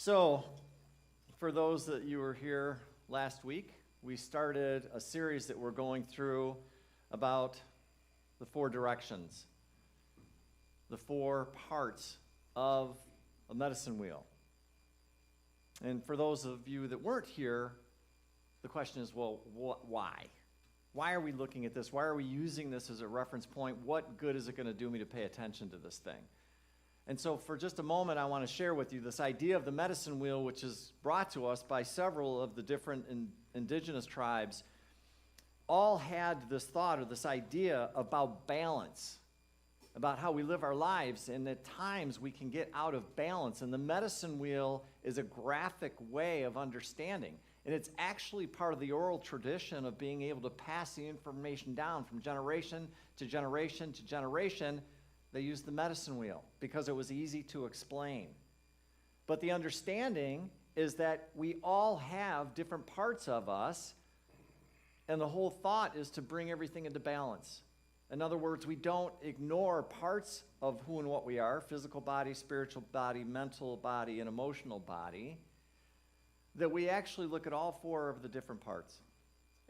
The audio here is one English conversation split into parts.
So, for those that you were here last week, we started a series that we're going through about the four directions, the four parts of a medicine wheel. And for those of you that weren't here, the question is, well, why? Why are we looking at this? Why are we using this as a reference point? What good is it going to do me to pay attention to this thing? And so for just a moment, I want to share with you this idea of the medicine wheel, which is brought to us by several of the different indigenous tribes, all had this thought or this idea about balance, about how we live our lives, and at times we can get out of balance. And the medicine wheel is a graphic way of understanding. And it's actually part of the oral tradition of being able to pass the information down from generation to generation to generation. They used the medicine wheel because it was easy to explain. But the understanding is that we all have different parts of us, and the whole thought is to bring everything into balance. In other words, we don't ignore parts of who and what we are: physical body, spiritual body, mental body, and emotional body. That we actually look at all four of the different parts.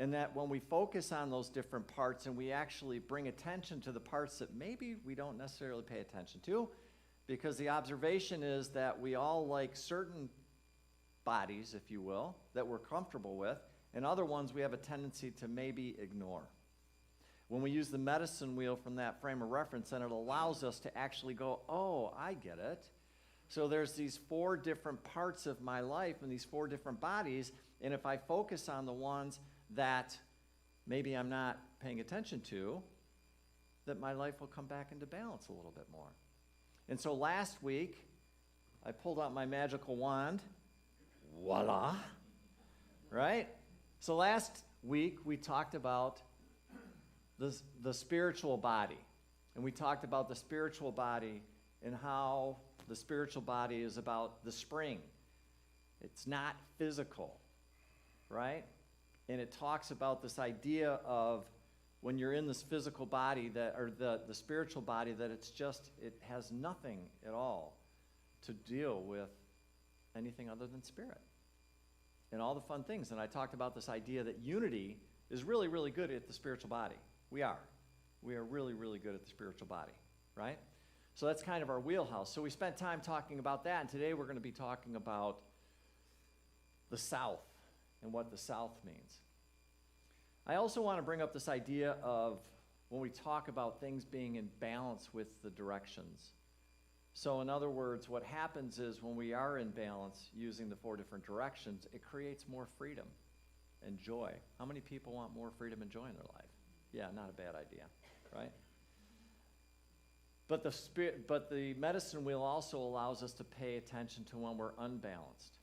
And that when we focus on those different parts and we actually bring attention to the parts that maybe we don't necessarily pay attention to, because the observation is that we all like certain bodies, if you will, that we're comfortable with, and other ones we have a tendency to maybe ignore. When we use the medicine wheel from that frame of reference, then it allows us to actually go, oh, I get it. So there's these four different parts of my life and these four different bodies, and if I focus on the ones that maybe I'm not paying attention to, that my life will come back into balance a little bit more. And so last week, I pulled out my magical wand. Voila! Right? So last week, we talked about the spiritual body. And we talked about the spiritual body and how the spiritual body is about the spring. It's not physical, right? And it talks about this idea of when you're in this physical body, that, or the spiritual body, that it has nothing at all to deal with anything other than spirit and all the fun things. And I talked about this idea that unity is really, really good at the spiritual body. We are really, really good at the spiritual body, right? So that's kind of our wheelhouse. So we spent time talking about that, and today we're going to be talking about the South and what the South means. I also want to bring up this idea of when we talk about things being in balance with the directions. So in other words, what happens is when we are in balance using the four different directions, it creates more freedom and joy. How many people want more freedom and joy in their life? Yeah, not a bad idea, right? But the medicine wheel also allows us to pay attention to when we're unbalanced.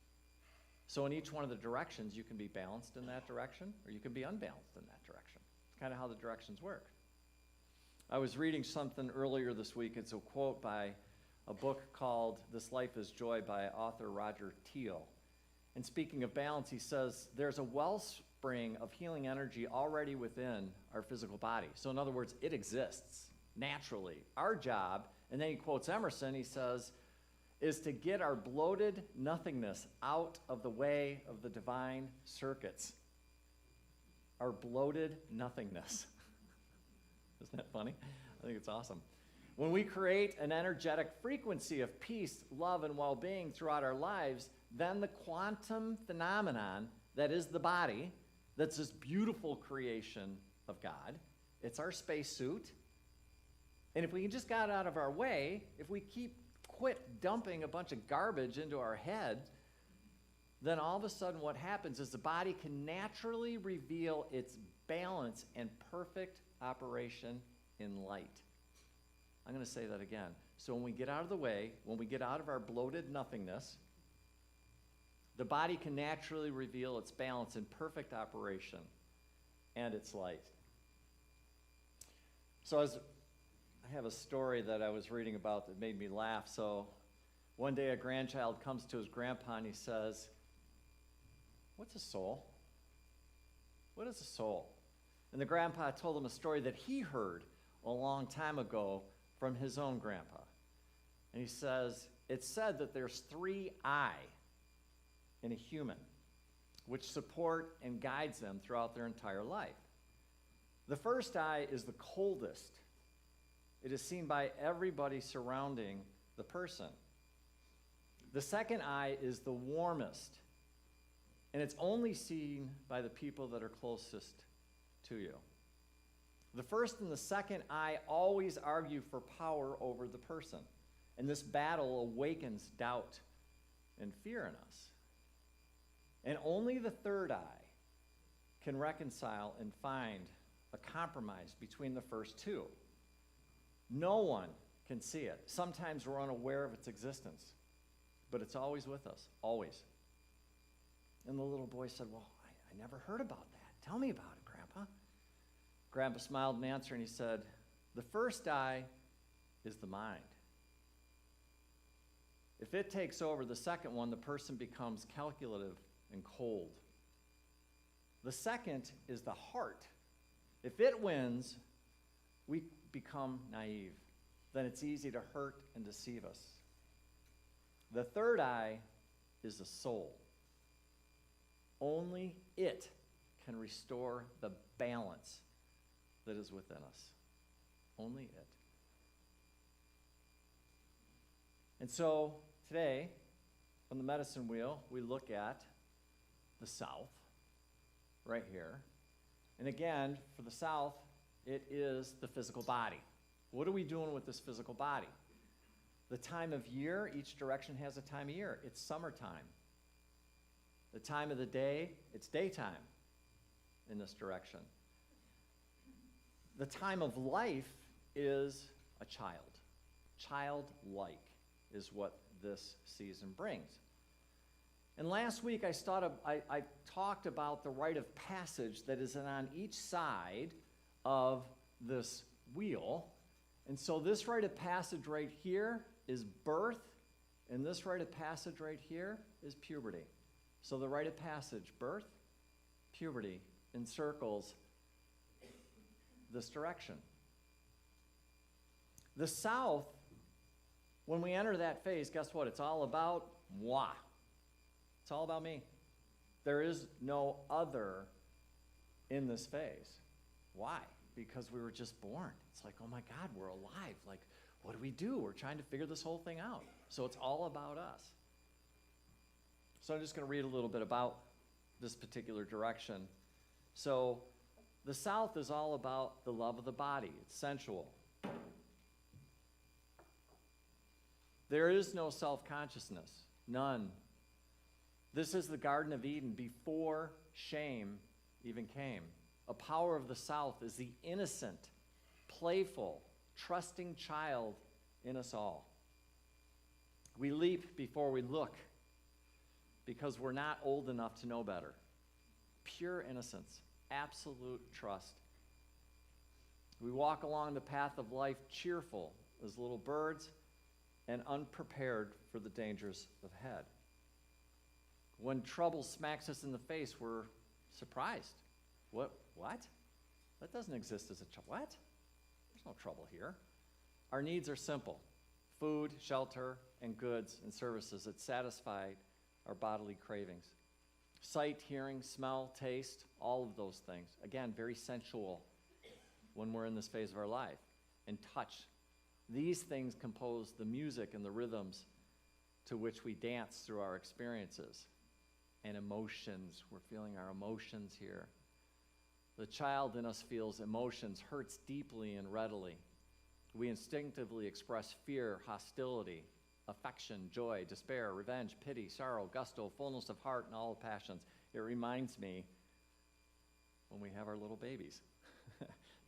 So in each one of the directions, you can be balanced in that direction, or you can be unbalanced in that direction. It's kind of how the directions work. I was reading something earlier this week. It's a quote by a book called This Life is Joy by author Roger Teal. And speaking of balance, he says, there's a wellspring of healing energy already within our physical body. So in other words, it exists naturally. Our job, and then he quotes Emerson, he says, is to get our bloated nothingness out of the way of the divine circuits. Our bloated nothingness. Isn't that funny? I think it's awesome. When we create an energetic frequency of peace, love, and well-being throughout our lives, then the quantum phenomenon that is the body, that's this beautiful creation of God, it's our spacesuit. And if we can just get out of our way, if we quit dumping a bunch of garbage into our head, then all of a sudden what happens is the body can naturally reveal its balance and perfect operation in light. I'm going to say that again. So when we get out of the way, when we get out of our bloated nothingness, the body can naturally reveal its balance in perfect operation and its light. So I have a story that I was reading about that made me laugh. So one day a grandchild comes to his grandpa and he says, "What's a soul? What is a soul?" And the grandpa told him a story that he heard a long time ago from his own grandpa. And he says, it's said that there's 3 I in a human, which support and guides them throughout their entire life. The first eye is the coldest. It is seen by everybody surrounding the person. The second eye is the warmest, and it's only seen by the people that are closest to you. The first and the second eye always argue for power over the person, and this battle awakens doubt and fear in us. And only the third eye can reconcile and find a compromise between the first two. No one can see it. Sometimes we're unaware of its existence, but it's always with us, always. And the little boy said, well, I never heard about that. Tell me about it, Grandpa. Grandpa smiled in answer and he said, the first eye is the mind. If it takes over the second one, the person becomes calculative and cold. The second is the heart. If it wins, we become naive. Then it's easy to hurt and deceive us. The third eye is the soul. Only it can restore the balance that is within us. Only it. And so today, on the medicine wheel, we look at the south, right here. And again, for the south, it is the physical body. What are we doing with this physical body? The time of year, each direction has a time of year. It's summertime. The time of the day, it's daytime in this direction. The time of life is a child. Childlike is what this season brings. And last week I talked about the rite of passage that is on each side of this wheel. And so this rite of passage right here is birth, and this rite of passage right here is puberty. So the rite of passage, birth, puberty, encircles this direction. The south, when we enter that phase, guess what? It's all about moi. It's all about me. There is no other in this phase. Why? Because we were just born. It's like, oh my God, we're alive. Like, what do we do? We're trying to figure this whole thing out. So it's all about us. So I'm just going to read a little bit about this particular direction. So the south is all about the love of the body. It's sensual. There is no self-consciousness. None. This is the Garden of Eden before shame even came. A power of the south is the innocent, playful, trusting child in us all. We leap before we look because we're not old enough to know better. Pure innocence, absolute trust. We walk along the path of life cheerful as little birds and unprepared for the dangers ahead. When trouble smacks us in the face, we're surprised. What? That doesn't exist as a child. What? There's no trouble here. Our needs are simple. Food, shelter, and goods and services that satisfy our bodily cravings. Sight, hearing, smell, taste, all of those things. Again, very sensual when we're in this phase of our life. And touch. These things compose the music and the rhythms to which we dance through our experiences. And emotions. We're feeling our emotions here. The child in us feels emotions, hurts deeply and readily. We instinctively express fear, hostility, affection, joy, despair, revenge, pity, sorrow, gusto, fullness of heart, and all passions. It reminds me when we have our little babies.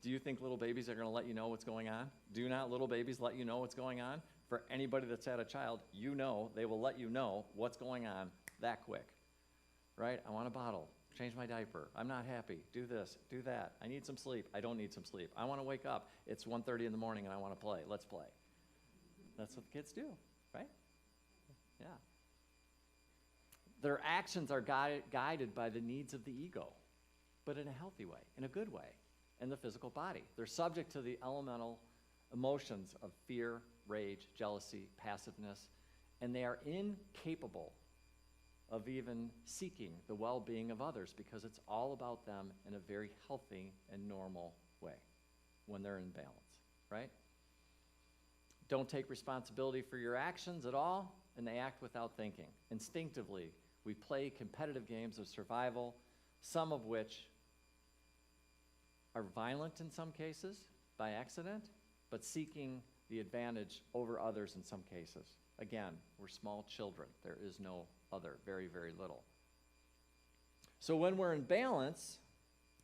Do you think little babies are going to let you know what's going on? Do not little babies let you know what's going on? For anybody that's had a child, you know they will let you know what's going on that quick. Right? I want a bottle. Change my diaper. I'm not happy. Do this. Do that. I need some sleep. I don't need some sleep. I want to wake up. It's 1:30 in the morning and I want to play. Let's play. That's what the kids do, right? Yeah. Their actions are guided by the needs of the ego, but in a healthy way, in a good way, in the physical body. They're subject to the elemental emotions of fear, rage, jealousy, passiveness, and they are incapable of even seeking the well-being of others, because it's all about them in a very healthy and normal way when they're in balance, right? Don't take responsibility for your actions at all, and they act without thinking. Instinctively, we play competitive games of survival, some of which are violent in some cases by accident, but seeking the advantage over others in some cases. Again, we're small children. There is no other, very, very little. So when we're in balance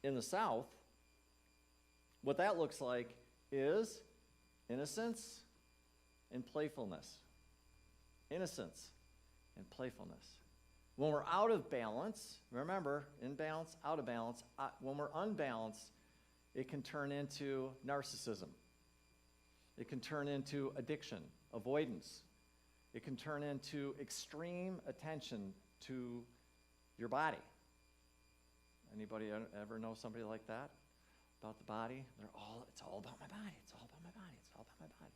in the South, what that looks like is innocence and playfulness. Innocence and playfulness. When we're out of balance, remember, in balance, out of balance, when we're unbalanced, it can turn into narcissism. It can turn into addiction, avoidance. It can turn into extreme attention to your body. Anybody ever know somebody like that? About the body? It's all about my body. It's all about my body. It's all about my body.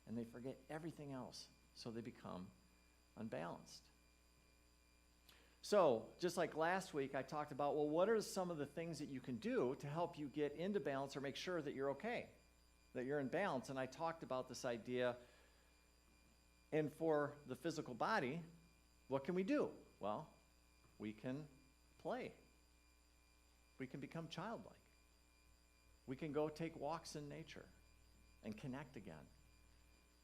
And they forget everything else, so they become unbalanced. So, just like last week, I talked about, well, what are some of the things that you can do to help you get into balance or make sure that you're okay, that you're in balance? And I talked about this idea. And for the physical body, what can we do? Well, we can play. We can become childlike. We can go take walks in nature and connect again.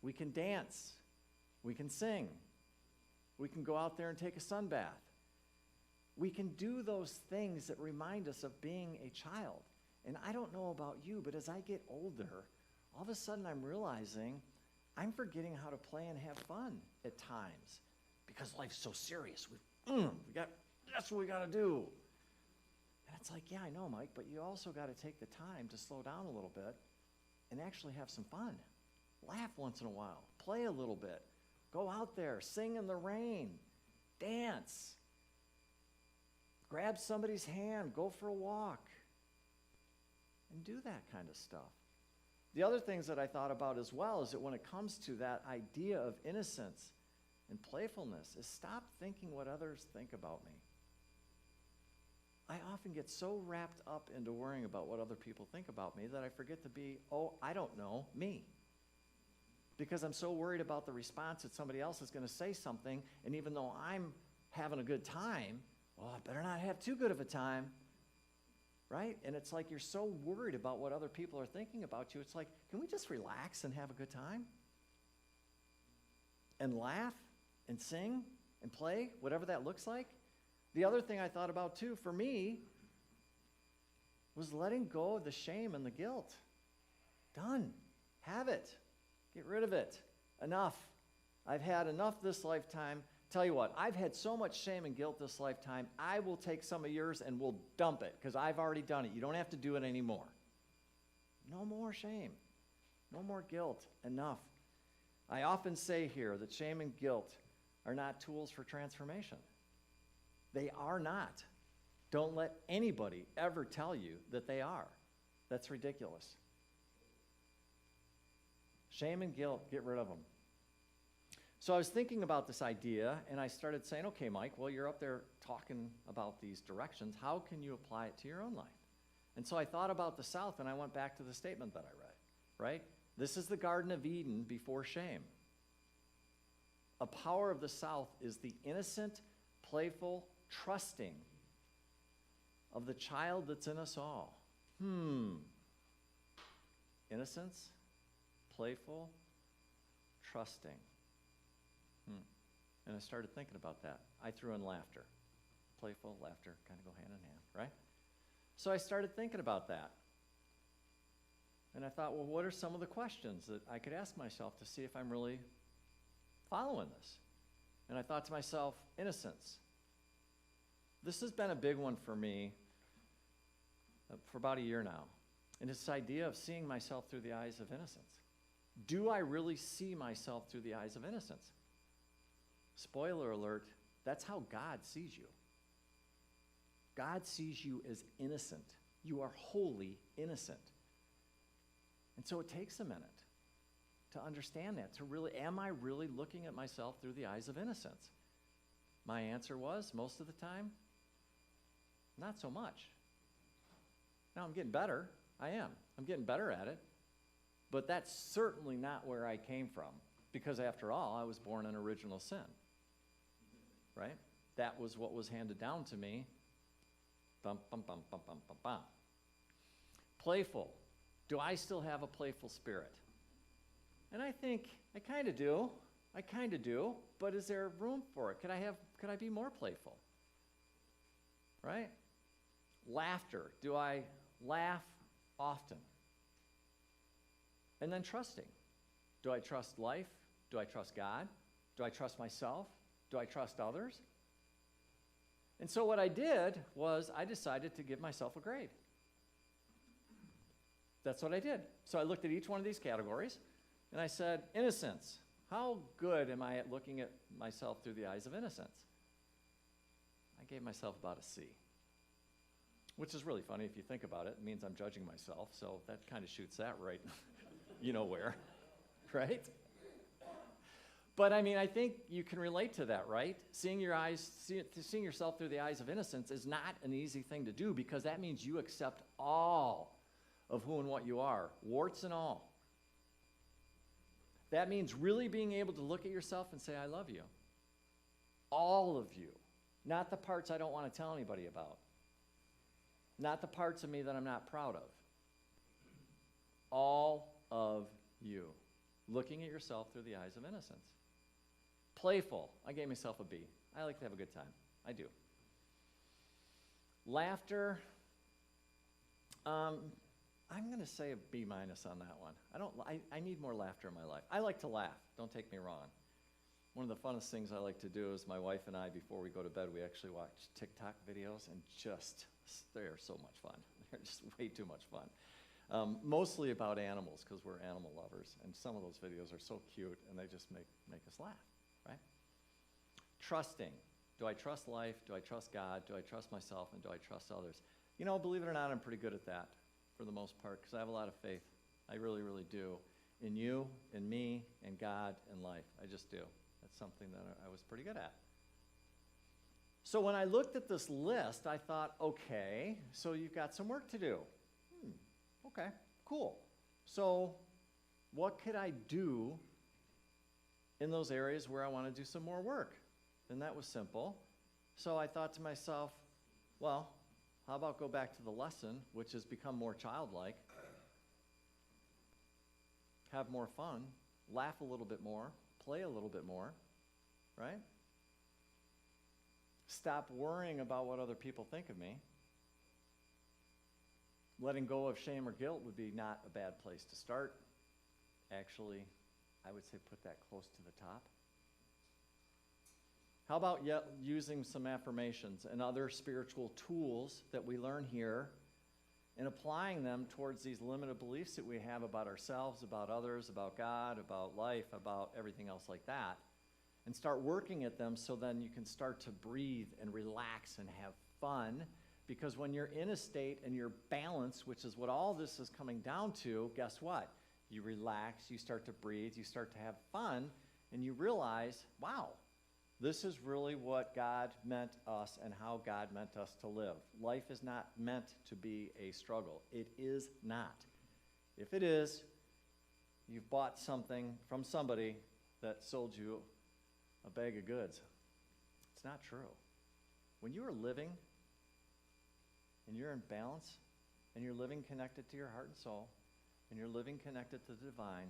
We can dance. We can sing. We can go out there and take a sun bath. We can do those things that remind us of being a child. And I don't know about you, but as I get older, all of a sudden I'm realizing I'm forgetting how to play and have fun at times because life's so serious. That's what we got to do. And it's like, yeah, I know, Mike, but you also got to take the time to slow down a little bit and actually have some fun. Laugh once in a while. Play a little bit. Go out there. Sing in the rain. Dance. Grab somebody's hand. Go for a walk. And do that kind of stuff. The other things that I thought about as well is that when it comes to that idea of innocence and playfulness is stop thinking what others think about me. I often get so wrapped up into worrying about what other people think about me that I forget to be, me. Because I'm so worried about the response that somebody else is going to say something, and even though I'm having a good time, I better not have too good of a time. Right? And it's like you're so worried about what other people are thinking about you. It's like, can we just relax and have a good time? And laugh and sing and play, whatever that looks like. The other thing I thought about too, for me, was letting go of the shame and the guilt. Done. Have it. Get rid of it. Enough. I've had enough this lifetime. Tell you what, I've had so much shame and guilt this lifetime, I will take some of yours and we'll dump it because I've already done it. You don't have to do it anymore. No more shame. No more guilt. Enough. I often say here that shame and guilt are not tools for transformation. They are not. Don't let anybody ever tell you that they are. That's ridiculous. Shame and guilt, get rid of them. So I was thinking about this idea, and I started saying, okay, Mike, well, you're up there talking about these directions. How can you apply it to your own life? And so I thought about the South, and I went back to the statement that I read, right? This is the Garden of Eden before shame. A power of the South is the innocent, playful, trusting of the child that's in us all. Innocence, playful, trusting. And I started thinking about that. I threw in laughter. Playful, laughter kind of go hand in hand, right? So I started thinking about that. And I thought, well, what are some of the questions that I could ask myself to see if I'm really following this? And I thought to myself, innocence. This has been a big one for me for about a year now. And it's this idea of seeing myself through the eyes of innocence. Do I really see myself through the eyes of innocence? Spoiler alert, that's how God sees you. God sees you as innocent. You are wholly innocent. And so it takes a minute to understand that, to really, am I really looking at myself through the eyes of innocence? My answer was, most of the time, not so much. Now I'm getting better. I am. I'm getting better at it. But that's certainly not where I came from, because after all, I was born in original sin, right? That was what was handed down to me. Bum, bum, bum, bum, bum, bum, bum. Playful. Do I still have a playful spirit? And I think I kind of do. But is there room for it? Could I be more playful? Right? Laughter. Do I laugh often? And then trusting. Do I trust life? Do I trust God? Do I trust myself? Do I trust others? And so what I did was I decided to give myself a grade. That's what I did. So I looked at each one of these categories, and I said, innocence. How good am I at looking at myself through the eyes of innocence? I gave myself about a C, which is really funny if you think about it. It means I'm judging myself, so that kind of shoots that right you know where, right? But I mean, I think you can relate to that, right? Seeing yourself through the eyes of innocence is not an easy thing to do, because that means you accept all of who and what you are, warts and all. That means really being able to look at yourself and say, I love you. All of you. Not the parts I don't want to tell anybody about. Not the parts of me that I'm not proud of. All of you. Looking at yourself through the eyes of innocence. Playful. I gave myself a B. I like to have a good time. I do. Laughter. I'm going to say a B- on that one. I need more laughter in my life. I like to laugh. Don't take me wrong. One of the funnest things I like to do is my wife and I, before we go to bed, we actually watch TikTok videos, and they're so much fun. They're just way too much fun. Mostly about animals, because we're animal lovers, and some of those videos are so cute, and they just make us laugh, right? Trusting. Do I trust life? Do I trust God? Do I trust myself? And do I trust others? You know, believe it or not, I'm pretty good at that for the most part, because I have a lot of faith. I really, really do. In you, in me, in God, in life. I just do. That's something that I was pretty good at. So when I looked at this list, I thought, okay, so you've got some work to do. Okay, cool. So what could I do in those areas where I want to do some more work? And that was simple. So I thought to myself, well, how about go back to the lesson, which has become more childlike, have more fun, laugh a little bit more, play a little bit more, right? Stop worrying about what other people think of me. Letting go of shame or guilt would be not a bad place to start. Actually, I would say put that close to the top. How about using some affirmations and other spiritual tools that we learn here and applying them towards these limited beliefs that we have about ourselves, about others, about God, about life, about everything else like that, and start working at them so then you can start to breathe and relax and have fun. Because when you're in a state and you're balanced, which is what all this is coming down to, guess what? You relax, you start to breathe, you start to have fun, and you realize, wow, this is really what God meant us and how God meant us to live. Life is not meant to be a struggle. It is not. If it is, you've bought something from somebody that sold you a bag of goods. It's not true. When you are living and you're in balance and you're living connected to your heart and soul and you're living connected to the divine,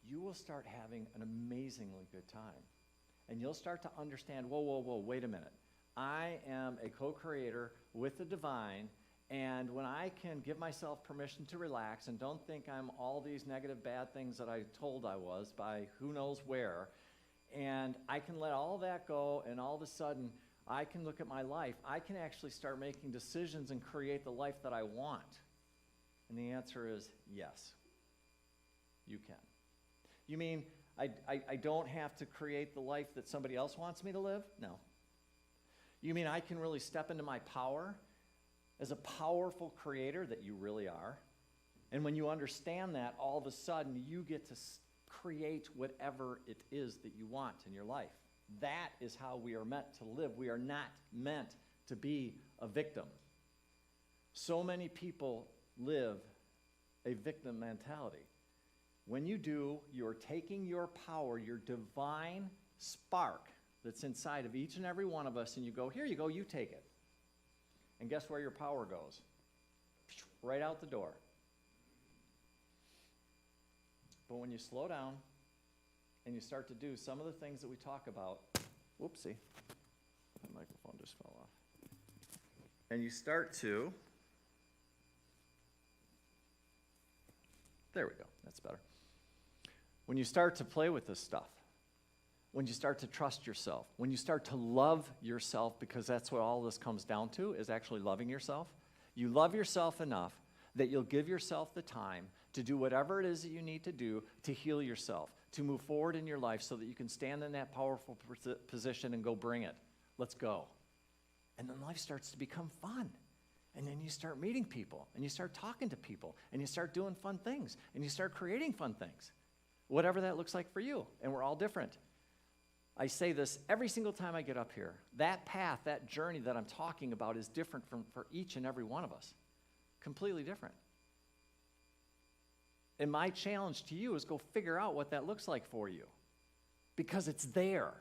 you will start having an amazingly good time. And you'll start to understand, whoa, wait a minute. I am a co-creator with the divine, and when I can give myself permission to relax and don't think I'm all these negative bad things that I told I was by who knows where, and I can let all that go, and all of a sudden I can look at my life, I can actually start making decisions and create the life that I want. And the answer is yes, you can. You mean I don't have to create the life that somebody else wants me to live? No. You mean I can really step into my power as a powerful creator that you really are? And when you understand that, all of a sudden you get to create whatever it is that you want in your life. That is how we are meant to live. We are not meant to be a victim. So many people live a victim mentality. When you do, you're taking your power, your divine spark that's inside of each and every one of us, and you go, here you go, you take it. And guess where your power goes? Right out the door. But when you slow down and you start to do some of the things that we talk about, whoopsie, my microphone just fell off. And you start to, there we go, that's better. When you start to play with this stuff, when you start to trust yourself, when you start to love yourself, because that's what all this comes down to, is actually loving yourself. You love yourself enough that you'll give yourself the time to do whatever it is that you need to do to heal yourself, to move forward in your life so that you can stand in that powerful position and go bring it. Let's go. And then life starts to become fun. And then you start meeting people, and you start talking to people, and you start doing fun things, and you start creating fun things. Whatever that looks like for you, and we're all different. I say this every single time I get up here. That path, that journey that I'm talking about is different for each and every one of us. Completely different. And my challenge to you is go figure out what that looks like for you. Because it's there.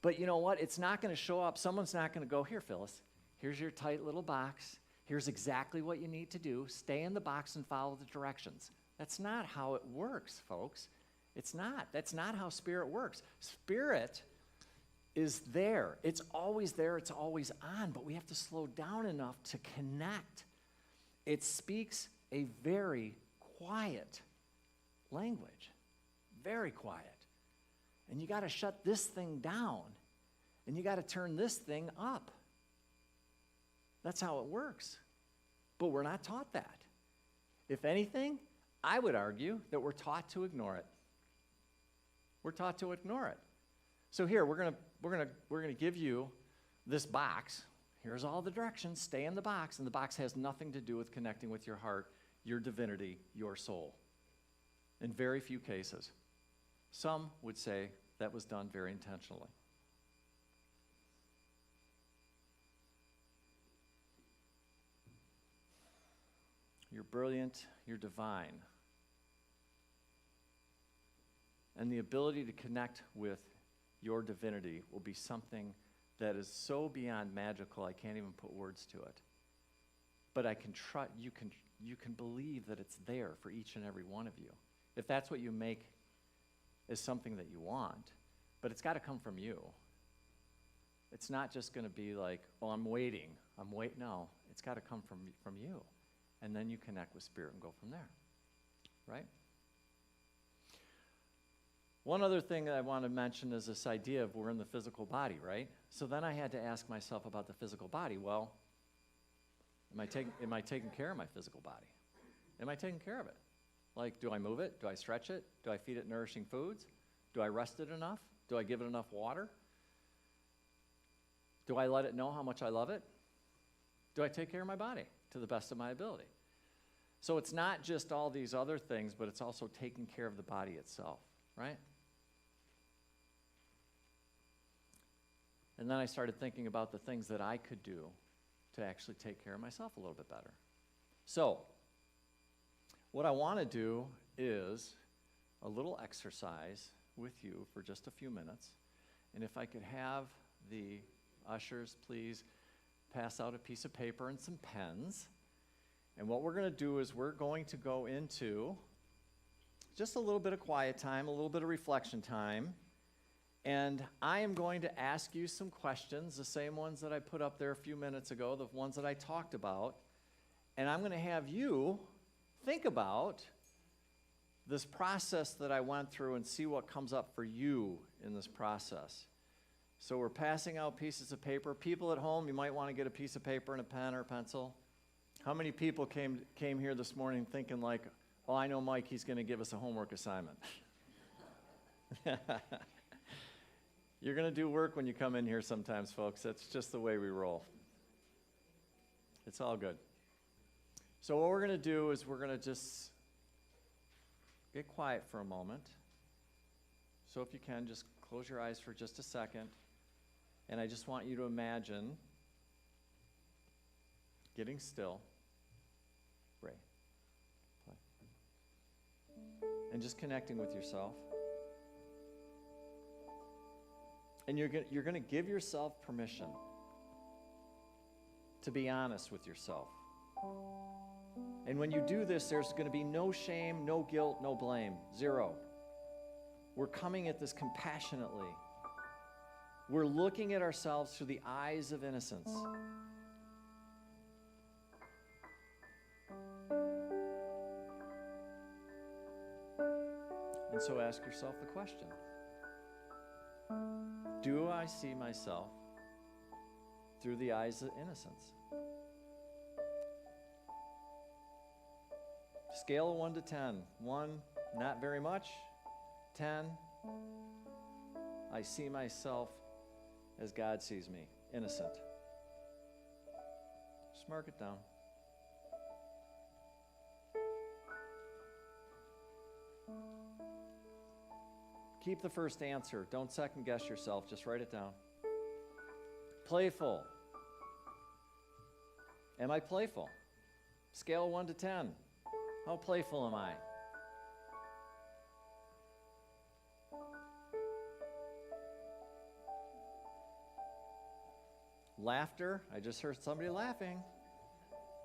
But you know what? It's not going to show up. Someone's not going to go, here, Phyllis, here's your tight little box. Here's exactly what you need to do. Stay in the box and follow the directions. That's not how it works, folks. It's not. That's not how Spirit works. Spirit is there. It's always there. It's always on. But we have to slow down enough to connect. It speaks a very quiet language. Very quiet. And you got to shut this thing down. And you got to turn this thing up. That's how it works. But we're not taught that. If anything, I would argue that we're taught to ignore it. We're taught to ignore it. So here, we're gonna give you this box. Here's all the directions. Stay in the box, and the box has nothing to do with connecting with your heart, your divinity, your soul. In very few cases. Some would say that was done very intentionally. You're brilliant, you're divine. And the ability to connect with your divinity will be something that is so beyond magical, I can't even put words to it. But I can trust, you can believe that it's there for each and every one of you. If that's what you make as something that you want, but it's got to come from you. It's not just going to be like, oh, I'm waiting. No, it's got to come from you. And then you connect with Spirit and go from there, right? One other thing that I want to mention is this idea of we're in the physical body, right? So then I had to ask myself about the physical body. Well, am I taking care of my physical body? Am I taking care of it? Like, do I move it? Do I stretch it? Do I feed it nourishing foods? Do I rest it enough? Do I give it enough water? Do I let it know how much I love it? Do I take care of my body to the best of my ability? So it's not just all these other things, but it's also taking care of the body itself, right? And then I started thinking about the things that I could do to actually take care of myself a little bit better. So, what I want to do is a little exercise with you for just a few minutes. And if I could have the ushers please pass out a piece of paper and some pens. And what we're going to do is we're going to go into just a little bit of quiet time, a little bit of reflection time. And I am going to ask you some questions, the same ones that I put up there a few minutes ago, the ones that I talked about. And I'm going to have you think about this process that I went through and see what comes up for you in this process. So we're passing out pieces of paper. People at home, you might want to get a piece of paper and a pen or a pencil. How many people came here this morning thinking like, oh, I know Mike, he's going to give us a homework assignment. You're going to do work when you come in here sometimes, folks. That's just the way we roll. It's all good. So what we're going to do is we're going to just get quiet for a moment. So if you can, just close your eyes for just a second. And I just want you to imagine getting still. Ray. Play. And just connecting with yourself. And you're going to give yourself permission to be honest with yourself. And when you do this, there's going to be no shame, no guilt, no blame. Zero. We're coming at this compassionately. We're looking at ourselves through the eyes of innocence. And so ask yourself the question, do I see myself through the eyes of innocence? Scale of 1 to 10. 1, not very much. 10, I see myself as God sees me, innocent. Just mark it down. Keep the first answer. Don't second guess yourself. Just write it down. Playful. Am I playful? Scale of 1 to 10. How playful am I? Laughter. I just heard somebody laughing.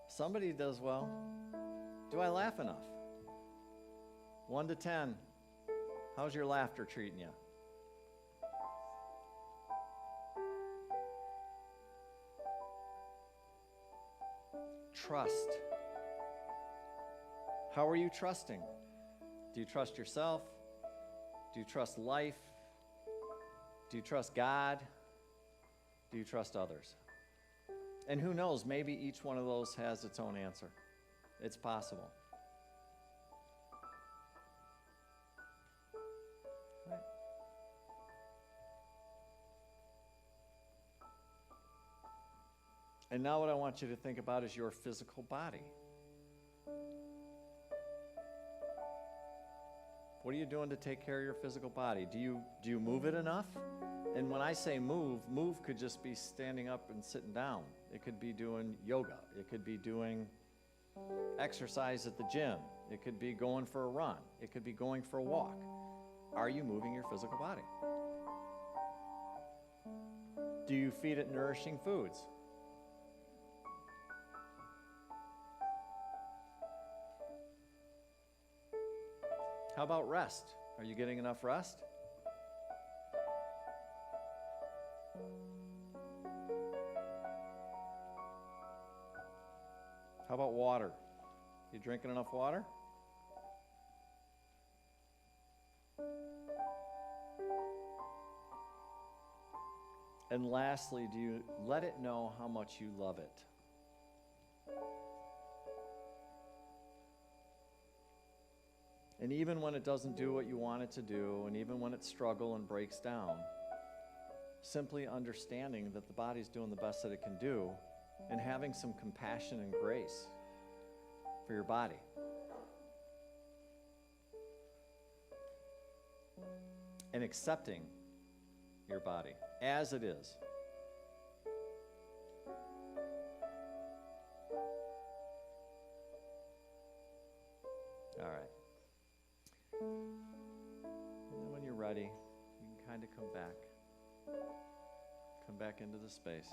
Somebody does well. Do I laugh enough? 1 to 10. How's your laughter treating you? Trust. How are you trusting? Do you trust yourself? Do you trust life? Do you trust God? Do you trust others? And who knows, maybe each one of those has its own answer. It's possible. Right. And now what I want you to think about is your physical body. What are you doing to take care of your physical body? Do you move it enough? And when I say move could just be standing up and sitting down. It could be doing yoga. It could be doing exercise at the gym. It could be going for a run. It could be going for a walk. Are you moving your physical body? Do you feed it nourishing foods? How about rest? Are you getting enough rest? How about water? You drinking enough water? And lastly, do you let it know how much you love it? And even when it doesn't do what you want it to do, and even when it struggles and breaks down, simply understanding that the body's doing the best that it can do, and having some compassion and grace for your body. And accepting your body as it is. All right. And then when you're ready, you can kind of come back. Come back into the space.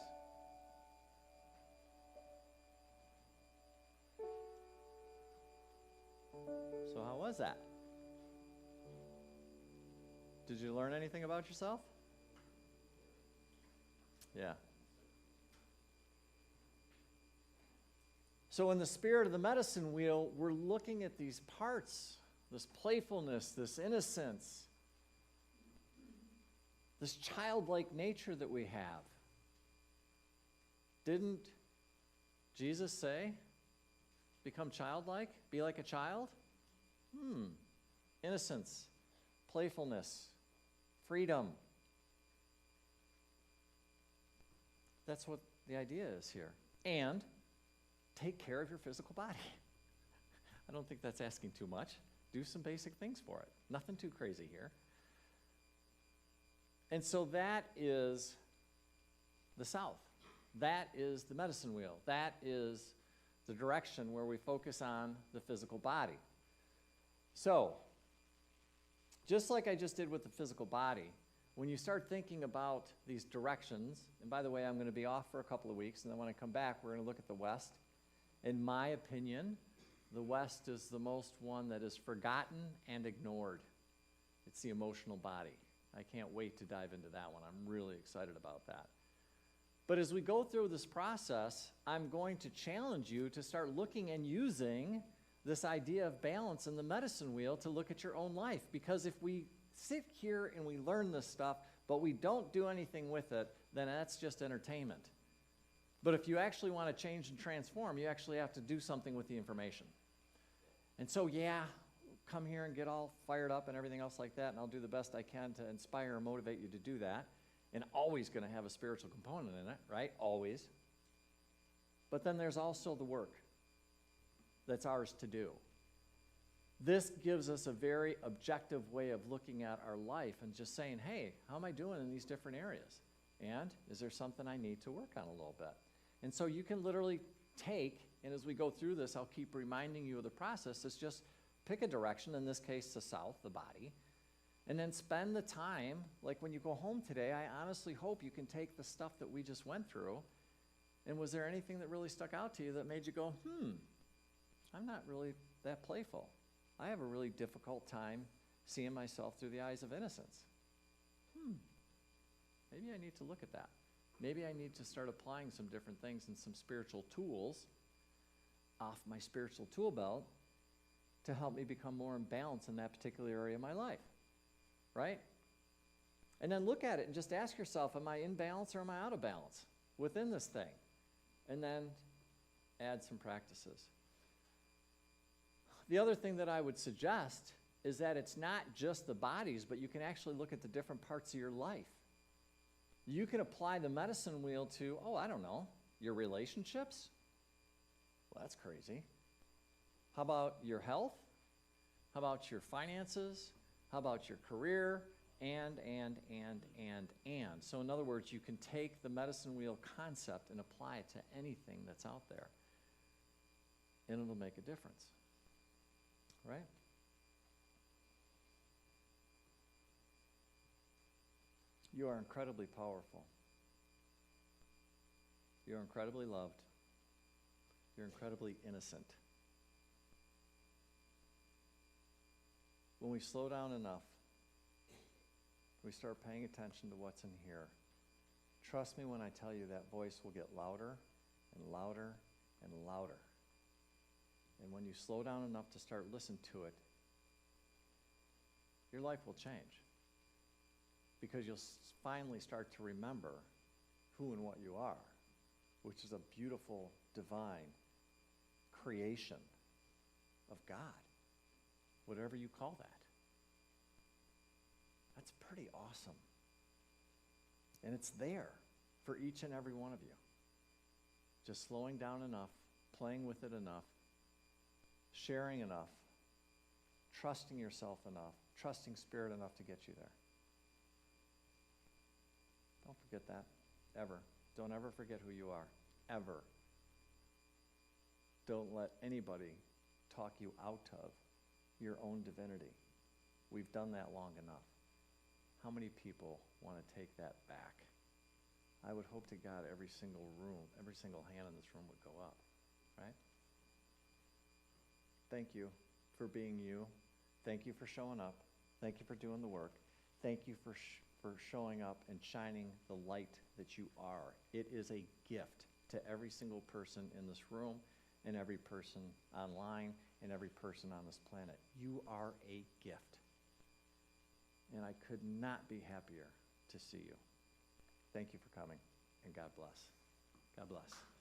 So how was that? Did you learn anything about yourself? Yeah. So in the spirit of the medicine wheel, we're looking at these parts, this playfulness, this innocence, this childlike nature that we have. Didn't Jesus say, become childlike, be like a child? Innocence, playfulness, freedom. That's what the idea is here. And take care of your physical body. I don't think that's asking too much. Do some basic things for it. Nothing too crazy here. And so that is the south. That is the medicine wheel. That is the direction where we focus on the physical body. So, just like I just did with the physical body, when you start thinking about these directions, and by the way, I'm going to be off for a couple of weeks, and then when I come back, we're going to look at the West. In my opinion, the West is the most one that is forgotten and ignored. It's the emotional body. I can't wait to dive into that one. I'm really excited about that. But as we go through this process, I'm going to challenge you to start looking and using this idea of balance in the medicine wheel to look at your own life. Because if we sit here and we learn this stuff, but we don't do anything with it, then that's just entertainment. But if you actually want to change and transform, you actually have to do something with the information. And so, yeah, come here and get all fired up and everything else like that, and I'll do the best I can to inspire and motivate you to do that. And always going to have a spiritual component in it, right? Always. But then there's also the work that's ours to do. This gives us a very objective way of looking at our life and just saying, hey, how am I doing in these different areas? And is there something I need to work on a little bit? And so you can literally take, and as we go through this, I'll keep reminding you of the process. It's just pick a direction, in this case, the south, the body, and then spend the time, like when you go home today, I honestly hope you can take the stuff that we just went through, and was there anything that really stuck out to you that made you go, I'm not really that playful. I have a really difficult time seeing myself through the eyes of innocence. Maybe I need to look at that. Maybe I need to start applying some different things and some spiritual tools off my spiritual tool belt to help me become more in balance in that particular area of my life. Right? And then look at it and just ask yourself, am I in balance or am I out of balance within this thing? And then add some practices. The other thing that I would suggest is that it's not just the bodies, but you can actually look at the different parts of your life. You can apply the medicine wheel to, I don't know, your relationships. Well, that's crazy. How about your health? How about your finances? How about your career? And. So in other words, you can take the medicine wheel concept and apply it to anything that's out there. And it'll make a difference. Right? You are incredibly powerful. You're incredibly loved. You're incredibly innocent. When we slow down enough, we start paying attention to what's in here. Trust me when I tell you that voice will get louder and louder and louder. And when you slow down enough to start listening to it, your life will change. Because you'll finally start to remember who and what you are, which is a beautiful, divine creation of God, whatever you call that. That's pretty awesome. And it's there for each and every one of you. Just slowing down enough, playing with it enough, sharing enough, trusting yourself enough, trusting Spirit enough to get you there. Don't forget that, ever. Don't ever forget who you are, ever. Don't let anybody talk you out of your own divinity. We've done that long enough. How many people want to take that back? I would hope to God every single room, every single hand in this room would go up, right? Thank you for being you. Thank you for showing up. Thank you for doing the work. Thank you for showing up and shining the light that you are. It is a gift to every single person in this room and every person online and every person on this planet. You are a gift. And I could not be happier to see you. Thank you for coming, and God bless. God bless.